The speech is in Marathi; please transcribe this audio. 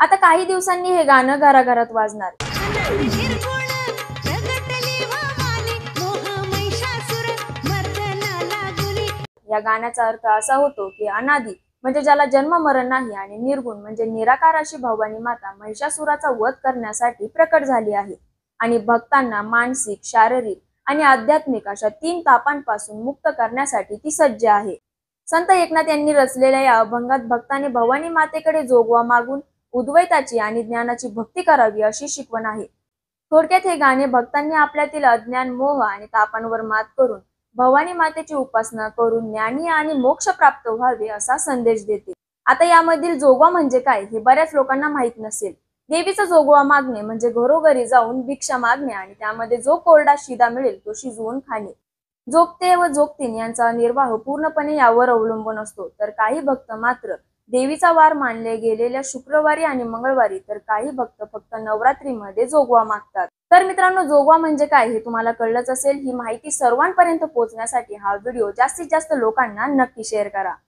आता काही दिवसांनी हे गाणं घराघरात वाजणार। या गाण्याचा अर्थ असा होतो की अनादी म्हणजे ज्याला जन्म मरण नाही आणि निर्गुण म्हणजे निराकार अशी भवानी माता महिषासुराचा वध करण्यासाठी प्रकट झाली आहे आणि भक्तांना मानसिक, शारीरिक आणि आध्यात्मिक अशा 3 तापांपासून मुक्त करण्यासाठी ती सज्ज आहे। संत एकनाथ यांनी रचलेल्या या अभंगात भक्तांनी भवानी मातेकडे जोगवा मागून उद्वैताची आणि ज्ञानाची भक्ती करावी अशी शिकवण आहे। थोडक्यात हे गाणे भक्तांनी आपल्यातील अज्ञान, मोह आणि तापांवर मात करून भवानी मातेची उपासना करून ज्ञानी आणि मोक्ष प्राप्त व्हावे असा संदेश देते। आता यामधील जोगवा म्हणजे काय हे बऱ्याच लोकांना माहित नसेल। देवीचा जोगवा मागणे म्हणजे घरोघरी जाऊन भिक्षा मागणे आणि त्यामध्ये जो कोरडा शिदा मिळेल तो शिजवून खाणे। जोगते व जोगतीन यांचा निर्वाह पूर्णपणे यावर अवलंबून असतो। तर काही भक्त मात्र देवीचा वार मानले गेलेल्या शुक्रवारी आणि मंगळवारी, तर काही भक्त फक्त नवरात्रीमध्ये जोगवा मागतात। तर मित्रांनो, जोगवा म्हणजे काय हे तुम्हाला कळलंच असेल। ही माहिती सर्वांपर्यंत पोहोचण्यासाठी हा व्हिडिओ जास्तीत जास्त लोकांना नक्की शेअर करा।